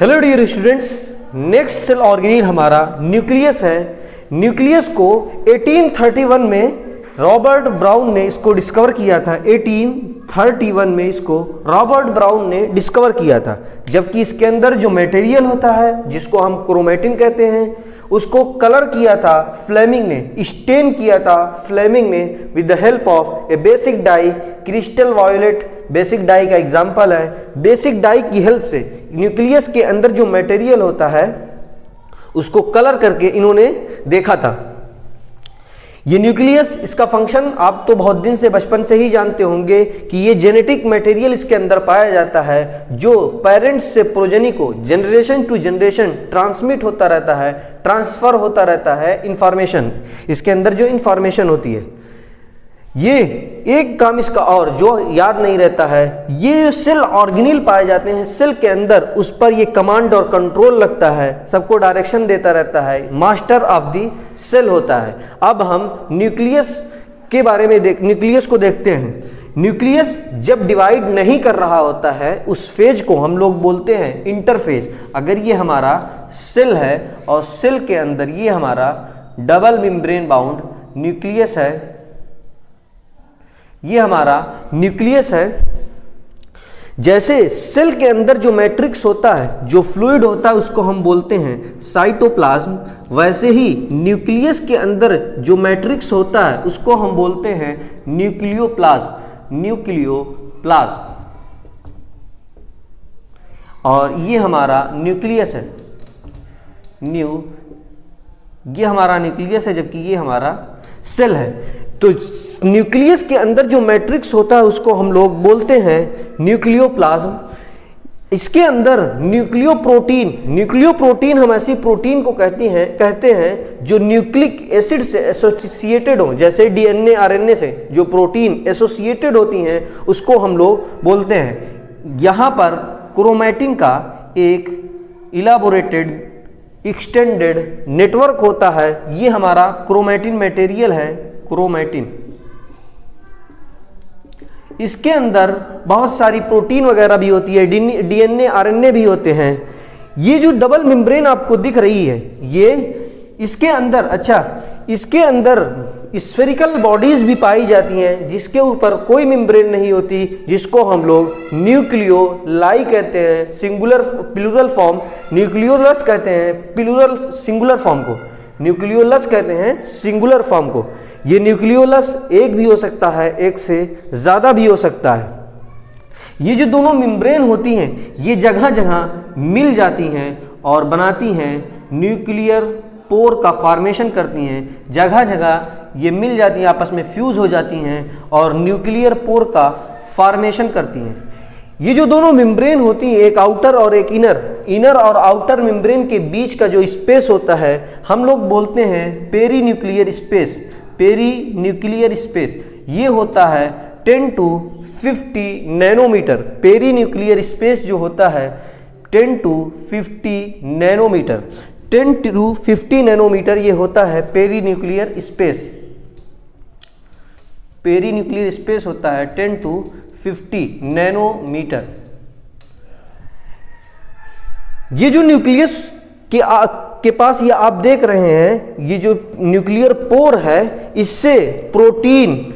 Hello dear students, next cell organelle हमारा nucleus है। Nucleus को 1831 में रॉबर्ट ब्राउन ने इसको डिस्कवर किया था। 1831 में इसको रॉबर्ट ब्राउन ने डिस्कवर किया था, जबकि इसके अंदर जो मटेरियल होता है जिसको हम क्रोमेटिन कहते हैं, उसको कलर किया था फ्लेमिंग ने, स्टेन किया था फ्लेमिंग ने with the help of A basic dye. Crystal violet basic dye का एग्जाम्पल है। बेसिक डाई की हेल्प से न्यूक्लियस के अंदर जो मटेरियल होता है उसको कलर करके इन्होंने देखा था। ये न्यूक्लियस, इसका फंक्शन आप तो बहुत दिन से बचपन से ही जानते होंगे कि ये जेनेटिक मटेरियल इसके अंदर पाया जाता है जो पेरेंट्स से प्रोजेनी को जनरेशन टू जनरेशन ट्रांसमिट होता रहता है, ट्रांसफर होता रहता है इंफॉर्मेशन। इसके अंदर जो इंफॉर्मेशन होती है, ये एक काम इसका और जो याद नहीं रहता है, ये सेल ऑर्गेनील पाए जाते हैं सेल के अंदर, उस पर ये कमांड और कंट्रोल लगता है, सबको डायरेक्शन देता रहता है, मास्टर ऑफ द सेल होता है। अब हम न्यूक्लियस के बारे में न्यूक्लियस को देखते हैं। न्यूक्लियस जब डिवाइड नहीं कर रहा होता है उस फेज को हम लोग बोलते हैं इंटरफेज। अगर ये हमारा सेल है और सेल के अंदर ये हमारा डबल मेम्ब्रेन बाउंड न्यूक्लियस है, ये हमारा न्यूक्लियस है। जैसे सेल के अंदर जो मैट्रिक्स होता है, जो फ्लूइड होता है, उसको हम बोलते हैं साइटोप्लाज्म, वैसे ही न्यूक्लियस के अंदर जो मैट्रिक्स होता है उसको हम बोलते हैं न्यूक्लियोप्लाज्म। न्यूक्लियोप्लाज्म, और ये हमारा न्यूक्लियस है। ये हमारा न्यूक्लियस है, जबकि ये हमारा सेल है। तो न्यूक्लियस के अंदर जो मैट्रिक्स होता है उसको हम लोग बोलते हैं न्यूक्लियोप्लाज्म। इसके अंदर न्यूक्लियोप्रोटीन हम ऐसी प्रोटीन को कहते हैं जो न्यूक्लिक एसिड से एसोसिएटेड हो। जैसे डीएनए आरएनए से जो प्रोटीन एसोसिएटेड होती हैं उसको हम लोग बोलते हैं। यहाँ पर क्रोमैटिन का एक इलाबोरेटेड एक्सटेंडेड नेटवर्क होता है। ये हमारा क्रोमैटिन मटेरियल है, क्रोमैटिन। इसके अंदर बहुत सारी प्रोटीन वगैरह भी होती है, डीएनए आरएनए भी होते हैं। ये जो डबल मेम्ब्रेन आपको दिख रही है, ये इसके अंदर स्फेरिकल बॉडीज भी पाई जाती हैं जिसके ऊपर कोई मेम्ब्रेन नहीं होती, जिसको हम लोग न्यूक्लियोलाई कहते हैं, सिंगुलर प्लूरल फॉर्म। न्यूक्लियोलस कहते हैं प्लूरल सिंगुलर फॉर्म को, न्यूक्लियोलस कहते हैं सिंगुलर फॉर्म को। ये न्यूक्लियोलस एक भी हो सकता है, एक से ज़्यादा भी हो सकता है। ये जो दोनों मेम्ब्रेन होती हैं ये जगह जगह मिल जाती हैं और बनाती हैं न्यूक्लियर पोर का फॉर्मेशन करती हैं। जगह जगह ये मिल जाती हैं, आपस में फ्यूज हो जाती हैं और न्यूक्लियर पोर का फॉर्मेशन करती हैं। ये जो दोनों मेम्ब्रेन होती हैं, एक आउटर और एक इनर और आउटर मेम्ब्रेन के बीच का जो स्पेस होता है हम लोग बोलते हैं पेरीन्यूक्लियर स्पेस। पेरीन्यूक्लियर स्पेस ये होता है 10 to 50 नैनोमीटर। पेरीन्यूक्लियर स्पेस जो होता है 10 to 50 नैनोमीटर, 10 to 50 नैनोमीटर ये होता है पेरीन्यूक्लियर स्पेस। पेरीन्यूक्लियर स्पेस होता है 10 to 50 नैनोमीटर। ये जो न्यूक्लियस के पास ये आप देख रहे हैं, ये जो न्यूक्लियर पोर है, इससे प्रोटीन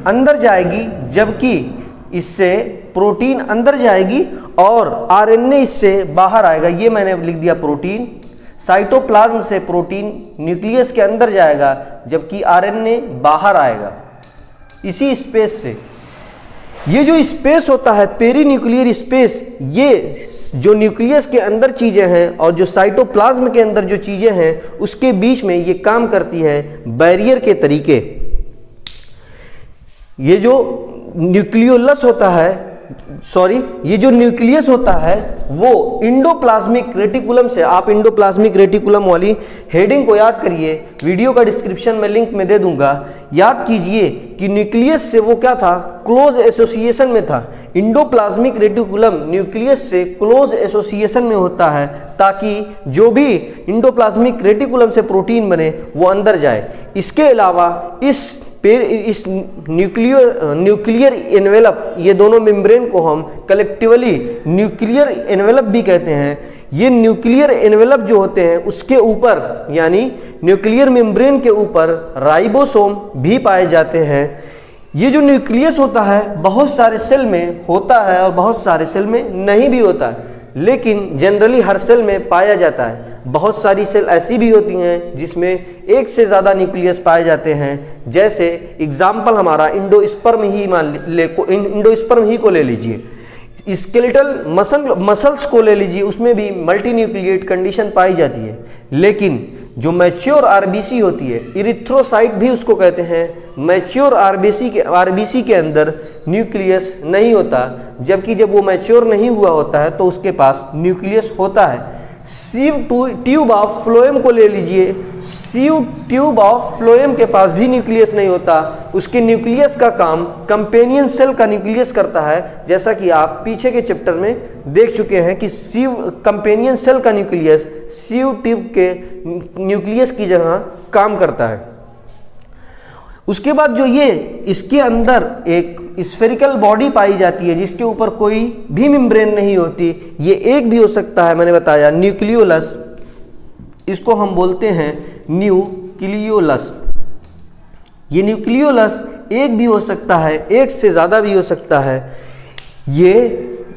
अंदर जाएगी, जबकि इससे प्रोटीन अंदर जाएगी और आरएनए इससे बाहर आएगा। ये मैंने लिख दिया प्रोटीन। साइटोप्लाज्म से प्रोटीन न्यूक्लियस के अंदर जाएगा, जबकि आरएनए बाहर आएगा इसी स्पेस से। ये जो स्पेस होता है पेरीन्यूक्लियर स्पेस, ये जो न्यूक्लियस के अंदर चीज़ें हैं और जो साइटोप्लाज्म के अंदर जो चीज़ें हैं उसके बीच में ये काम करती है बैरियर के तरीके। ये जो न्यूक्लियोलस होता है, ये जो न्यूक्लियस होता है वो इंडोप्लाज्मिक रेटिकुलम से, आप इंडोप्लाज्मिक रेटिकुलम वाली हेडिंग को याद करिए, वीडियो का डिस्क्रिप्शन में लिंक में दे दूंगा। याद कीजिए कि न्यूक्लियस से वो क्या था, क्लोज एसोसिएशन में था। इंडोप्लाज्मिक रेटिकुलम न्यूक्लियस से क्लोज एसोसिएशन में होता है ताकि जो भी इंडोप्लाज्मिक रेटिकुलम से प्रोटीन बने वो अंदर जाए। इसके अलावा इस इस न्यूक्लियर एनवेलप, ये दोनों मेम्ब्रेन को हम कलेक्टिवली न्यूक्लियर एनवेलप भी कहते हैं। ये न्यूक्लियर एनवेलप जो होते हैं उसके ऊपर यानी न्यूक्लियर मेम्ब्रेन के ऊपर राइबोसोम भी पाए जाते हैं। ये जो न्यूक्लियस होता है बहुत सारे सेल में होता है और बहुत सारे सेल में नहीं भी होता है, लेकिन जनरली हर सेल में पाया जाता है। बहुत सारी सेल ऐसी भी होती हैं जिसमें एक से ज़्यादा न्यूक्लियस पाए जाते हैं, जैसे एग्जाम्पल हमारा इंडोस्पर्म ही को ले लीजिए, स्केलेटल मसल्स को ले लीजिए, उसमें भी मल्टी न्यूक्लिएट कंडीशन पाई जाती है। लेकिन जो मैच्योर आरबीसी होती है, इरिथ्रोसाइट भी उसको कहते हैं, मैच्योर आरबीसी के अंदर न्यूक्लियस नहीं होता, जबकि जब वो मैच्योर नहीं हुआ होता है तो उसके पास न्यूक्लियस होता है। सीव ट्यूब ऑफ फ्लोएम को ले लीजिए, सीव ट्यूब ऑफ फ्लोएम के पास भी न्यूक्लियस नहीं होता। उसके न्यूक्लियस का काम कंपेनियन सेल का न्यूक्लियस करता है, जैसा कि आप पीछे के चैप्टर में देख चुके हैं कि सीव कंपेनियन सेल का न्यूक्लियस सीव ट्यूब के न्यूक्लियस की जगह काम करता है। उसके बाद जो ये इसके अंदर एक स्फेरिकल बॉडी पाई जाती है जिसके ऊपर कोई भी मेम्ब्रेन नहीं होती, ये एक भी हो सकता है, मैंने बताया न्यूक्लियोलस, इसको हम बोलते हैं न्यूक्लियोलस। ये न्यूक्लियोलस एक भी हो सकता है, एक से ज़्यादा भी हो सकता है। ये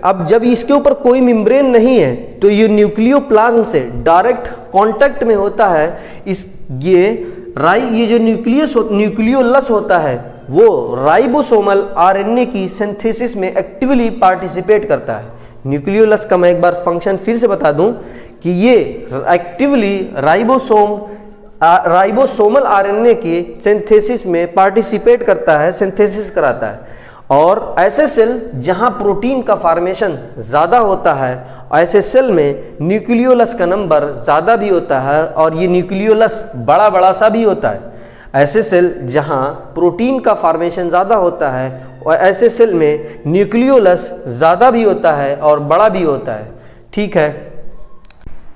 अब जब इसके ऊपर कोई मेम्ब्रेन नहीं है तो ये न्यूक्लियोप्लाज्म से डायरेक्ट कांटेक्ट में होता है। ये जो न्यूक्लियोलस होता है वो राइबोसोमल आरएनए की सिंथेसिस में एक्टिवली पार्टिसिपेट करता है। न्यूक्लियोलस का मैं एक बार फंक्शन फिर से बता दूं कि ये एक्टिवली राइबोसोमल आरएनए की सिंथेसिस में पार्टिसिपेट करता है, सिंथेसिस कराता है। और ऐसे सेल जहां प्रोटीन का फॉर्मेशन ज़्यादा होता है, ऐसे सेल में न्यूक्लियोलस का नंबर ज़्यादा भी होता है और ये न्यूक्लियोलस बड़ा बड़ा सा भी होता है। ऐसे सेल जहां प्रोटीन का फॉर्मेशन ज़्यादा होता है और ऐसे सेल में न्यूक्लियोलस ज़्यादा भी होता है और बड़ा भी होता है। ठीक है,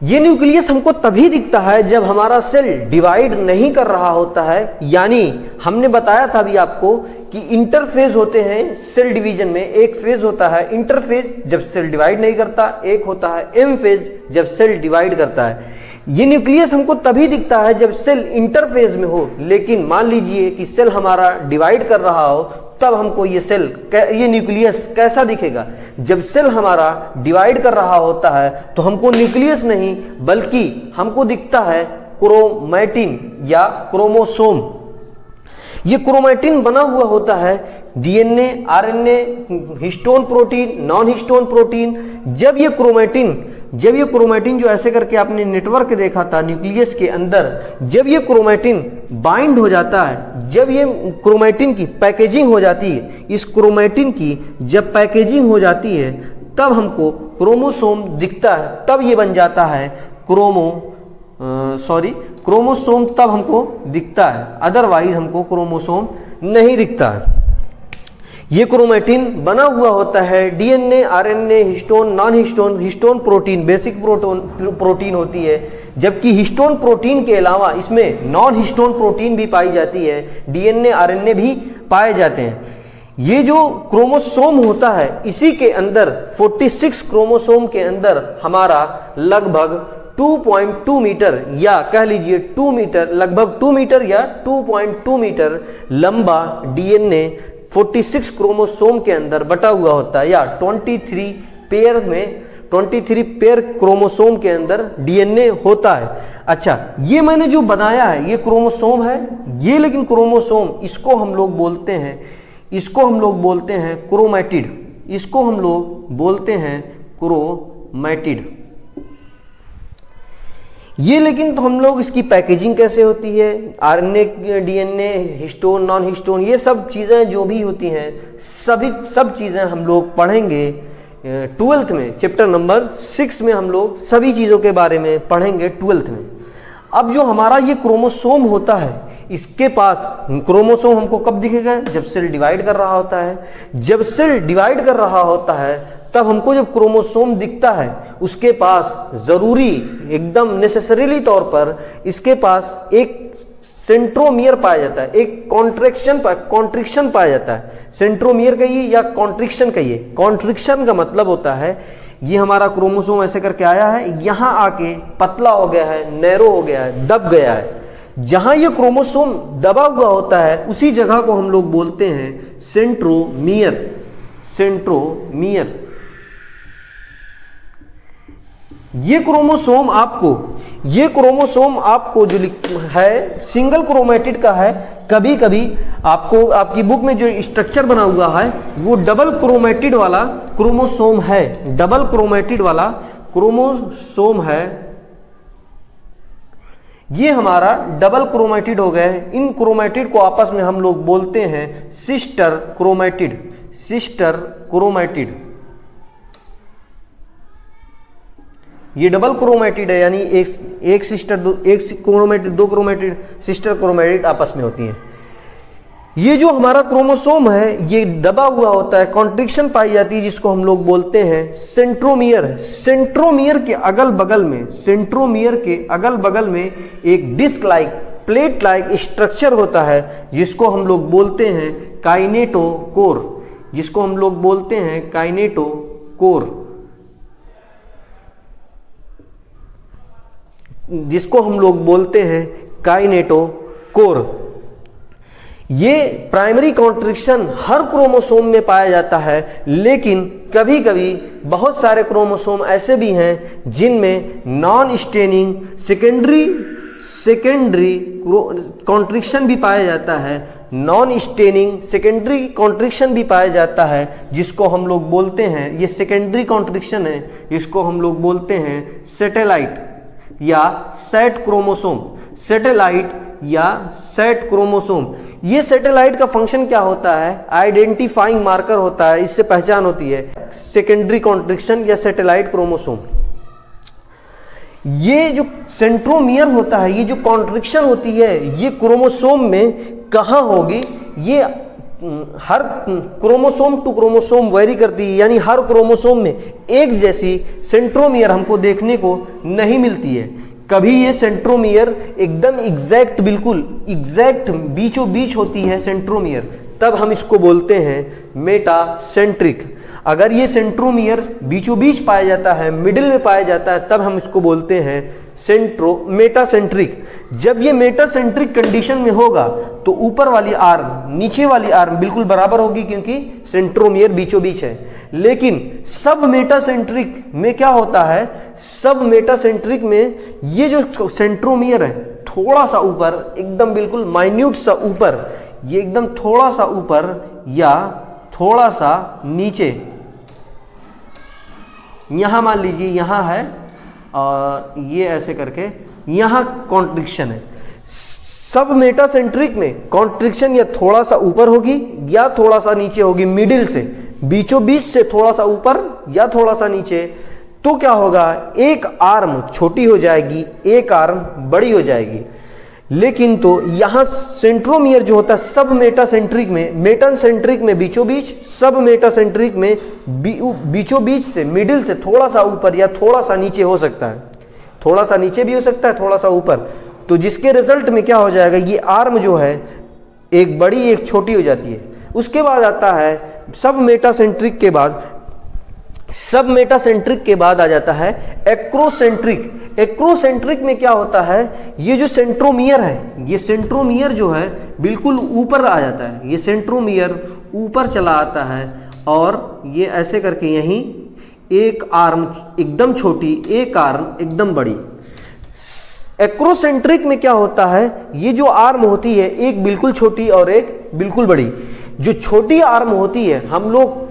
ये न्यूक्लियस हमको तभी दिखता है जब हमारा सेल डिवाइड नहीं कर रहा होता है, यानी हमने बताया था अभी आपको कि इंटरफेज होते हैं सेल डिवीजन में। एक फेज होता है इंटरफेज जब सेल डिवाइड नहीं करता, एक होता है एम फेज जब सेल डिवाइड करता है। ये न्यूक्लियस हमको तभी दिखता है जब सेल इंटरफेज में हो, लेकिन मान लीजिए कि सेल हमारा डिवाइड कर रहा हो, तब हमको ये न्यूक्लियस कैसा दिखेगा? जब सेल हमारा डिवाइड कर रहा होता है तो हमको न्यूक्लियस नहीं बल्कि हमको दिखता है क्रोमैटिन या क्रोमोसोम। ये क्रोमैटिन बना हुआ होता है DNA, RNA, histone protein, non histone protein. जब ये क्रोमैटिन जो ऐसे करके आपने नेटवर्क देखा था न्यूक्लियस के अंदर, जब ये क्रोमैटिन बाइंड हो जाता है, जब ये क्रोमैटिन की पैकेजिंग हो जाती है, इस क्रोमैटिन की जब पैकेजिंग हो जाती है तब हमको क्रोमोसोम दिखता है, तब ये बन जाता है क्रोमोसोम तब हमको दिखता है, अदरवाइज हमको क्रोमोसोम नहीं दिखता है। ये क्रोमैटिन बना हुआ होता है DNA, RNA, histone, non histone, histone protein basic protein होती है, जबकि हिस्टोन प्रोटीन के अलावा इसमें नॉन हिस्टोन प्रोटीन भी पाई जाती है, डीएनए, आरएनए भी पाए जाते हैं। ये जो क्रोमोसोम होता है इसी के अंदर 46 क्रोमोसोम के अंदर हमारा लगभग 2.2 मीटर या कह लीजिए 2 मीटर, लगभग 2 मीटर या 2.2 मीटर लंबा डीएनए 46 क्रोमोसोम के अंदर बटा हुआ होता है, या 23 पेयर क्रोमोसोम के अंदर डीएनए होता है। अच्छा, ये मैंने जो बनाया है ये क्रोमोसोम है, ये लेकिन क्रोमोसोम इसको हम लोग बोलते हैं क्रोमैटिड, इसको हम लोग बोलते हैं क्रोमैटिड। ये लेकिन तो हम लोग इसकी पैकेजिंग कैसे होती है, RNA, DNA, histone, non histone, ये सब चीज़ें जो भी होती हैं सब चीज़ें हम लोग पढ़ेंगे 12th में, चैप्टर नंबर 6 में हम लोग सभी चीज़ों के बारे में पढ़ेंगे 12th में। अब जो हमारा ये क्रोमोसोम होता है, इसके पास क्रोमोसोम हमको कब दिखेगा? जब सेल डिवाइड कर रहा होता है। जब सेल डिवाइड कर रहा होता है तब हमको जब क्रोमोसोम दिखता है उसके पास ज़रूरी एकदम नेसेसरीली तौर पर इसके पास एक सेंट्रोमियर पाया जाता है, एक कॉन्ट्रिक्शन पाया जाता है। सेंट्रोमियर कहिए या कॉन्ट्रिक्शन कहिए। कॉन्ट्रिक्शन का मतलब होता है ये हमारा क्रोमोसोम ऐसे करके आया है, यहां आके पतला हो गया है, नैरो हो गया है, दब गया है। जहां ये क्रोमोसोम दबा हुआ होता है उसी जगह को हम लोग बोलते हैं सेंट्रोमियर। सेंट्रोमियर। ये क्रोमोसोम आपको जो है सिंगल क्रोमेटिड का है। कभी कभी आपको आपकी बुक में जो स्ट्रक्चर बना हुआ है वो डबल क्रोमेटिड वाला क्रोमोसोम है, डबल क्रोमेटिड वाला क्रोमोसोम है। ये हमारा डबल क्रोमेटिड हो गया है। इन क्रोमेटिड को आपस में हम लोग बोलते हैं सिस्टर क्रोमेटिड। Sister chromatid. ये डबल क्रोमेटिड है, यानी एक क्रोमेटिड, दो क्रोमेटिड, सिस्टर क्रोमेटिड आपस में होती हैं। ये जो हमारा क्रोमोसोम है ये दबा हुआ होता है, कॉन्ट्रिक्शन पाई जाती है, जिसको हम लोग बोलते हैं सेंट्रोमियर। सेंट्रोमियर के अगल बगल में एक disc like, plate like structure होता है जिसको हम लोग बोलते हैं काइनेटोकोर। ये प्राइमरी कॉन्ट्रिक्शन हर क्रोमोसोम में पाया जाता है, लेकिन कभी कभी बहुत सारे क्रोमोसोम ऐसे भी हैं जिनमें नॉन स्टेनिंग सेकेंडरी कॉन्ट्रिक्शन भी पाया जाता है। नॉन स्टेनिंग सेकेंडरी कॉन्ट्रिक्शन भी पाया जाता है, जिसको हम लोग बोलते हैं, ये सेकेंडरी कॉन्ट्रिक्शन है, इसको हम लोग बोलते हैं सैटेलाइट या सेट क्रोमोसोम। ये सैटेलाइट का फंक्शन क्या होता है? आइडेंटिफाइंग मार्कर होता है, इससे पहचान होती है सेकेंडरी कॉन्ट्रिक्शन या सैटेलाइट क्रोमोसोम। ये जो सेंट्रोमियर होता है, ये जो कॉन्ट्रिक्शन होती है, ये क्रोमोसोम में कहाँ होगी? ये हर क्रोमोसोम टू क्रोमोसोम वेरी करती है, यानी हर क्रोमोसोम में एक जैसी सेंट्रोमियर हमको देखने को नहीं मिलती है। कभी ये सेंट्रोमियर एकदम एग्जैक्ट, बिल्कुल एग्जैक्ट बीचों बीच होती है सेंट्रोमियर, तब हम इसको बोलते हैं मेटासेंट्रिक। अगर ये सेंट्रोमियर बीचों बीच पाया जाता है, मिडिल में पाया जाता है, तब हम इसको बोलते हैं मेटासेंट्रिक। जब ये मेटासेंट्रिक कंडीशन में होगा तो ऊपर वाली आर्म नीचे वाली आर्म बिल्कुल बराबर होगी, क्योंकि सेंट्रोमियर बीचों बीच है। लेकिन सब मेटासेंट्रिक में क्या होता है? सब मेटासेंट्रिक में ये जो सेंट्रोमियर है थोड़ा सा ऊपर, एकदम बिल्कुल माइन्यूट सा ऊपर, ये एकदम थोड़ा सा ऊपर या थोड़ा सा नीचे, यहां मान लीजिए यहां है और ये ऐसे करके यहां कॉन्ट्रिक्शन है। सब मेटासेंट्रिक में कॉन्ट्रिक्शन या थोड़ा सा ऊपर होगी या थोड़ा सा नीचे होगी, मिडिल से, बीचों बीच से थोड़ा सा ऊपर या थोड़ा सा नीचे। तो क्या होगा? एक आर्म छोटी हो जाएगी, एक आर्म बड़ी हो जाएगी। लेकिन तो यहां सेंट्रोमियर जो होता है सब मेटासेंट्रिक में, मेटासेंट्रिक में बीचों बीच, सब मेटासेंट्रिक में बीचों बीच से, मिडिल से थोड़ा सा ऊपर या थोड़ा सा नीचे हो सकता है, थोड़ा सा नीचे भी हो सकता है, थोड़ा सा ऊपर। तो जिसके रिजल्ट में क्या हो जाएगा? ये आर्म जो है एक बड़ी एक छोटी हो जाती है। उसके बाद आता है सब मेटासेंट्रिक के बाद आ जाता है एक्रोसेंट्रिक। एक्रोसेंट्रिक में क्या होता है? ये जो सेंट्रोमियर है, ये सेंट्रोमियर जो है बिल्कुल ऊपर आ जाता है, ये सेंट्रोमियर ऊपर चला आता है और ये ऐसे करके यहीं एक आर्म एकदम छोटी, एक आर्म एकदम बड़ी। एक्रोसेंट्रिक में क्या होता है? ये जो आर्म होती है एक बिल्कुल छोटी और एक बिल्कुल बड़ी। जो छोटी आर्म होती है हम लोग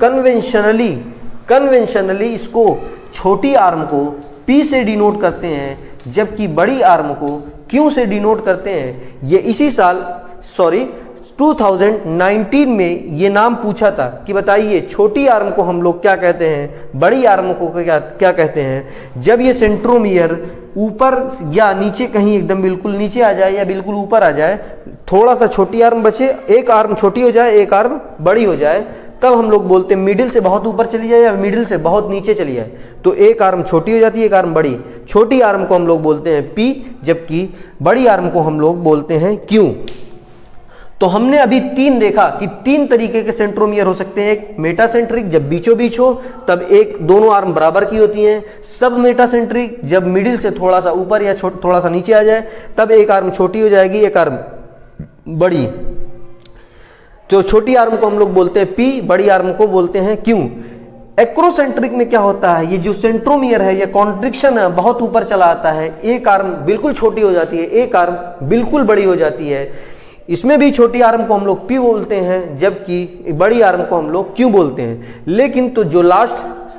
कन्वेंशनली इसको, छोटी आर्म को P से डिनोट करते हैं, जबकि बड़ी आर्म को Q से डिनोट करते हैं। ये इसी साल 2019 में ये नाम पूछा था कि बताइए छोटी आर्म को हम लोग क्या कहते हैं, बड़ी आर्म को क्या कहते हैं? जब ये सेंट्रोमियर ऊपर या नीचे, कहीं एकदम बिल्कुल नीचे आ जाए या बिल्कुल ऊपर आ जाए, थोड़ा सा छोटी आर्म बचे, एक आर्म छोटी हो जाए, एक आर्म बड़ी हो जाए, तब हम लोग बोलते हैं मिडिल से बहुत ऊपर चली जाए या मिडिल से बहुत नीचे चली जाए, तो एक आर्म छोटी हो जाती है, एक आर्म बड़ी। छोटी आर्म को हम लोग बोलते हैं P, जबकि बड़ी आर्म को हम लोग बोलते हैं Q। तो हमने अभी तीन देखा कि तीन तरीके के सेंट्रोमियर हो सकते हैं। एक मेटासेंट्रिक, जब बीचों बीच हो तब एक दोनों आर्म बराबर की होती हैं। सब मेटासेंट्रिक, जब मिडिल से थोड़ा सा ऊपर या थोड़ा सा नीचे आ जाए तब एक आर्म छोटी हो जाएगी, एक आर्म बड़ी। तो छोटी आर्म को हम लोग बोलते हैं P, बड़ी आर्म को बोलते हैं Q। एक्रोसेंट्रिक में क्या होता है, ये जो सेंट्रोमियर है, ये कॉन्ट्रिक्शन है, बहुत ऊपर चला आता है। एक आर्म बिल्कुल छोटी हो जाती है, एक आर्म बिल्कुल बड़ी हो जाती है। इसमें भी छोटी आर्म को हम लोग P बोलते हैं, जबकि बड़ी आर्म को हम लोग Q बोलते हैं। लेकिन तो जो लास्ट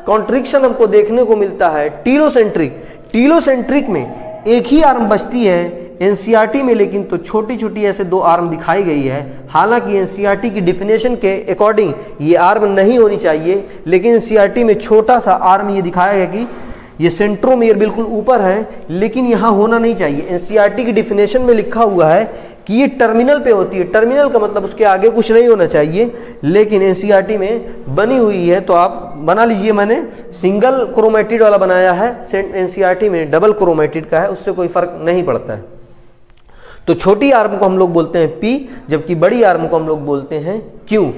कॉन्ट्रिक्शन हमको देखने को मिलता है टीलोसेंट्रिक, टीलोसेंट्रिक में एक ही आर्म बचती है एनसीईआरटी में, लेकिन तो छोटी छोटी ऐसे दो आर्म दिखाई गई है। हालांकि एनसीईआरटी की डिफिनेशन के अकॉर्डिंग ये आर्म नहीं होनी चाहिए, लेकिन एनसीईआरटी में छोटा सा आर्म ये दिखाया गया कि ये सेंट्रोमियर बिल्कुल ऊपर है, लेकिन यहाँ होना नहीं चाहिए। एनसीईआरटी की डिफिनेशन में लिखा हुआ है कि ये टर्मिनल पे होती है। टर्मिनल का मतलब उसके आगे कुछ नहीं होना चाहिए, लेकिन एनसीईआरटी में बनी हुई है, तो आप बना लीजिए। मैंने सिंगल क्रोमेटिड वाला बनाया है, एनसीईआरटी में डबल क्रोमेटिड का है, उससे कोई फर्क नहीं पड़ता है। तो छोटी आर्म को हम लोग बोलते हैं P, जबकि बड़ी आर्म को हम लोग बोलते हैं Q।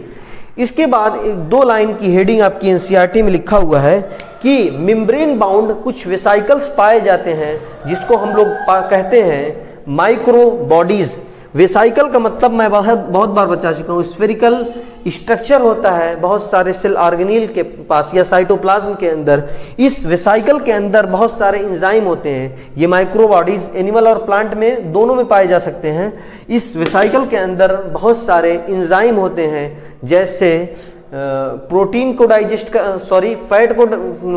इसके बाद एक दो लाइन की हेडिंग आपकी एनसीईआरटी में लिखा हुआ है कि मेम्ब्रेन बाउंड कुछ वेसाइकल्स पाए जाते हैं, जिसको हम लोग कहते हैं माइक्रो बॉडीज। वेसाइकल का मतलब मैं बहुत बार बता चुका हूँ, स्फेरिकल स्ट्रक्चर होता है बहुत सारे सेल ऑर्गेनील के पास या साइटोप्लाज्म के अंदर। इस वेसाइकल के अंदर बहुत सारे एंजाइम होते हैं। ये माइक्रो बॉडीज एनिमल और प्लांट में दोनों में पाए जा सकते हैं। इस वेसाइकल के अंदर बहुत सारे एंजाइम होते हैं, जैसे प्रोटीन को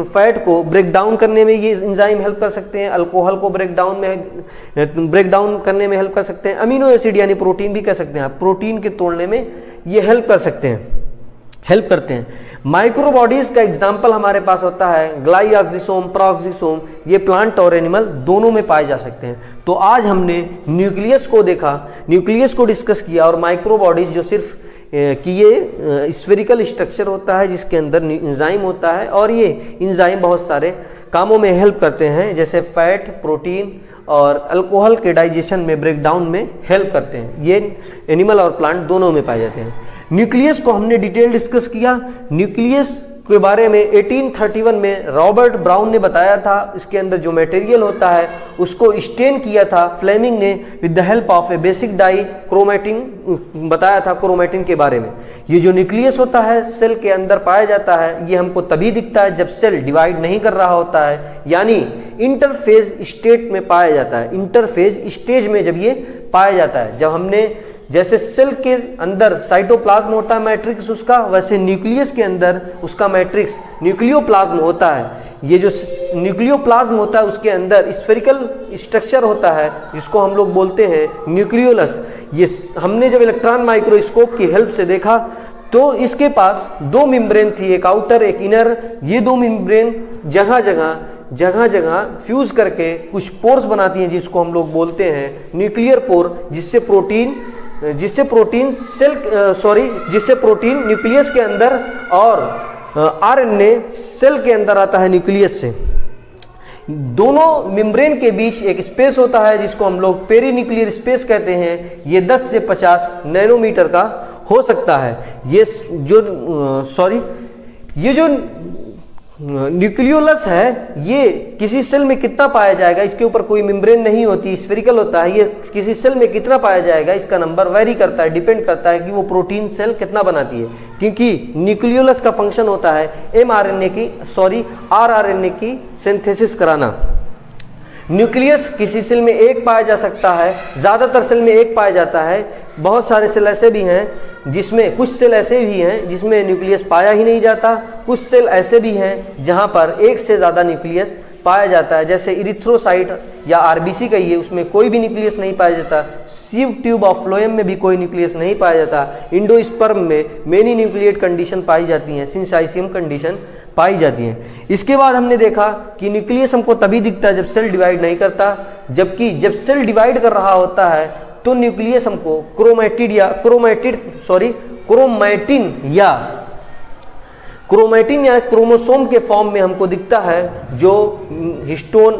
फैट को ब्रेक डाउन करने में ये एंजाइम हेल्प कर सकते हैं। अल्कोहल को ब्रेक डाउन करने में हेल्प कर सकते हैं। अमीनो एसिड यानी प्रोटीन भी कह सकते हैं, प्रोटीन के तोड़ने में ये हेल्प करते हैं। माइक्रो बॉडीज का एग्जाम्पल हमारे पास होता है ग्लाइऑक्सिसोम, प्रॉक्सिसोम। ये प्लांट और एनिमल दोनों में पाए जा सकते हैं। तो आज हमने न्यूक्लियस को देखा, न्यूक्लियस को डिस्कस किया, और माइक्रो बॉडीज जो सिर्फ कि ये स्फेरिकल स्ट्रक्चर होता है जिसके अंदर एंजाइम होता है, और ये एंजाइम बहुत सारे कामों में हेल्प करते हैं, जैसे फैट, प्रोटीन और अल्कोहल के डाइजेशन में, ब्रेकडाउन में हेल्प करते हैं। ये एनिमल और प्लांट दोनों में पाए जाते हैं। न्यूक्लियस को हमने डिटेल डिस्कस किया। न्यूक्लियस के बारे में 1831 में रॉबर्ट ब्राउन ने बताया था। इसके अंदर जो मटेरियल होता है उसको स्टेन किया था फ्लेमिंग ने with the help of A basic dye, chromatin बताया था क्रोमेटिन के बारे में। ये जो न्यूक्लियस होता है सेल के अंदर पाया जाता है, ये हमको तभी दिखता है जब सेल डिवाइड नहीं कर रहा होता है, यानी इंटरफेज स्टेट में पाया जाता है। इंटरफेज स्टेज में जब ये पाया जाता है, जब हमने जैसे सेल के अंदर साइटोप्लाज्म होता है मैट्रिक्स उसका, वैसे न्यूक्लियस के अंदर उसका मैट्रिक्स न्यूक्लियोप्लाज्म होता है। ये जो न्यूक्लियोप्लाज्म होता है उसके अंदर स्फेरिकल स्ट्रक्चर होता है जिसको हम लोग बोलते हैं न्यूक्लियोलस। ये हमने जब इलेक्ट्रॉन माइक्रोस्कोप की हेल्प से देखा तो इसके पास दो मेम्ब्रेन थी, एक आउटर एक इनर। ये दो मेम्ब्रेन जगह जगह फ्यूज करके कुछ पोर्स बनाती हैं जिसको हम लोग बोलते हैं न्यूक्लियर पोर, जिससे प्रोटीन न्यूक्लियस के अंदर और आरएनए सेल के अंदर आता है न्यूक्लियस से। दोनों मेम्ब्रेन के बीच एक स्पेस होता है जिसको हम लोग पेरीन्यूक्लियर स्पेस कहते हैं। ये 10 से 50 नैनोमीटर का हो सकता है। ये जो न्यूक्लियोलस है ये किसी सेल में कितना पाया जाएगा, इसके ऊपर कोई मेम्ब्रेन नहीं होती, स्फेरिकल होता है। ये किसी सेल में कितना पाया जाएगा इसका नंबर वेरी करता है, डिपेंड करता है कि वो प्रोटीन सेल कितना बनाती है, क्योंकि न्यूक्लियोलस का फंक्शन होता है आरआरएनए की सिंथेसिस कराना। न्यूक्लियस किसी सेल में एक पाया जा सकता है, ज़्यादातर सेल में एक पाया जाता है। बहुत सारे सेल ऐसे भी हैं जिसमें, कुछ सेल ऐसे भी हैं जिसमें न्यूक्लियस पाया ही नहीं जाता। कुछ सेल ऐसे भी हैं जहां पर एक से ज़्यादा न्यूक्लियस पाया जाता है, जैसे इरिथ्रोसाइट या आरबीसी कहिए, उसमें कोई भी न्यूक्लियस नहीं पाया जाता। सीव ट्यूब ऑफ फ्लोएम में भी कोई न्यूक्लियस नहीं पाया जाता। इंडोस्पर्म में मेनी न्यूक्लिएट कंडीशन पाई जाती हैं, सिंसाइसियम कंडीशन पाई जाती हैं। इसके बाद हमने देखा कि न्यूक्लियस हमको तभी दिखता है जब सेल डिवाइड नहीं करता, जबकि जब सेल डिवाइड कर रहा होता है तो न्यूक्लियस हमको क्रोमैटिन या क्रोमेटिन या क्रोमोसोम के फॉर्म में हमको दिखता है, जो histone,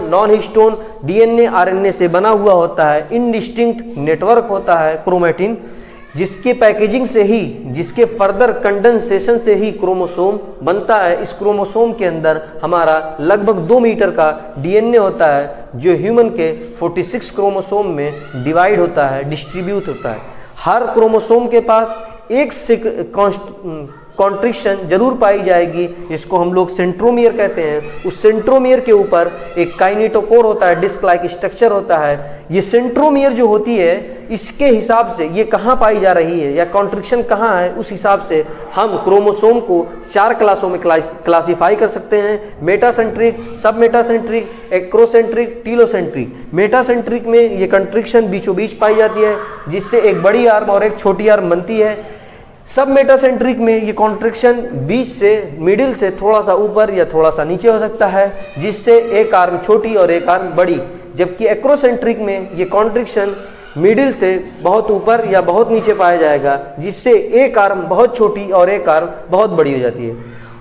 non histone, DNA, RNA से बना हुआ होता है। इनडिस्टिंक्ट नेटवर्क होता है क्रोमेटिन, जिसके पैकेजिंग से ही, जिसके फर्दर कंडेंसेशन से ही क्रोमोसोम बनता है। इस क्रोमोसोम के अंदर हमारा लगभग 2 मीटर का डीएनए होता है, जो ह्यूमन के 46 क्रोमोसोम में डिवाइड होता है, डिस्ट्रीब्यूट होता है। हर क्रोमोसोम के पास एक कॉन्ट्रिक्शन जरूर पाई जाएगी, जिसको हम लोग सेंट्रोमियर कहते हैं। उस सेंट्रोमियर के ऊपर एक काइनेटोकोर होता है, डिस्क लाइक स्ट्रक्चर होता है। ये सेंट्रोमियर जो होती है, इसके हिसाब से ये कहाँ पाई जा रही है या कॉन्ट्रिक्शन कहाँ है, उस हिसाब से हम क्रोमोसोम को 4 क्लासों में क्लासीफाई कर सकते हैं। मेटासेंट्रिक, सब मेटासेंट्रिक, एक्रोसेंट्रिक, टीलोसेंट्रिक। मेटासेंट्रिक में ये कॉन्ट्रिक्शन बीचों बीच पाई जाती है, जिससे एक बड़ी आर्म और एक छोटी आर्म बनती है। सब मेटासेंट्रिक में ये कॉन्ट्रिक्शन बीच से, मिडिल से थोड़ा सा ऊपर या थोड़ा सा नीचे हो सकता है, जिससे एक आर्म छोटी और एक आर्म बड़ी। जबकि एक्रोसेंट्रिक में ये कॉन्ट्रिक्शन मिडिल से बहुत ऊपर या बहुत नीचे पाया जाएगा, जिससे एक आर्म बहुत छोटी और एक आर्म बहुत बड़ी हो जाती है।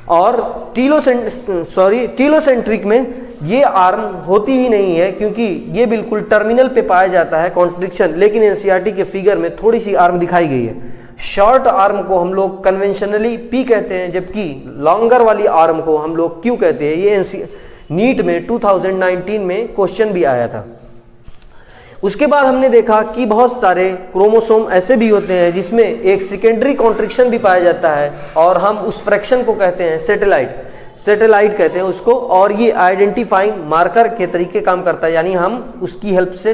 और टीलोसेंट्रिक में ये आर्म होती ही नहीं है, क्योंकि ये बिल्कुल टर्मिनल पे पाया जाता है कॉन्ट्रिक्शन, लेकिन एनसीईआरटी के फिगर में थोड़ी सी आर्म दिखाई गई है। शॉर्ट आर्म को हम लोग कन्वेंशनली पी कहते हैं, जबकि लॉन्गर वाली आर्म को हम लोग क्यू कहते हैं। ये नीट में 2019 में क्वेश्चन भी आया था। उसके बाद हमने देखा कि बहुत सारे क्रोमोसोम ऐसे भी होते हैं जिसमें एक सेकेंडरी कॉन्ट्रिक्शन भी पाया जाता है, और हम उस फ्रैक्शन को कहते हैं सेटेलाइट कहते हैं उसको। और ये आइडेंटिफाइंग मार्कर के तरीके काम करता है, यानी हम उसकी हेल्प से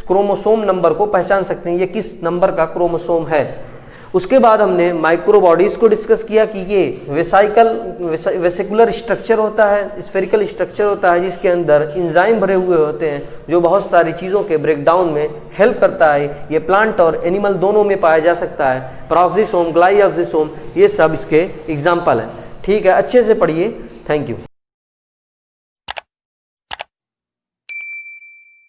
क्रोमोसोम नंबर को पहचान सकते हैं ये किस नंबर का क्रोमोसोम है। उसके बाद हमने माइक्रोबॉडीज को डिस्कस किया कि ये वेसिकुलर स्ट्रक्चर होता है, स्फेरिकल स्ट्रक्चर होता है, जिसके अंदर एंजाइम भरे हुए होते हैं, जो बहुत सारी चीज़ों के ब्रेकडाउन में हेल्प करता है। ये प्लांट और एनिमल दोनों में पाया जा सकता है। पेरोक्सिसोम, ग्लाइऑक्सिसोम, ये सब इसके एग्जाम्पल हैं। ठीक है, अच्छे से पढ़िए। Thank you.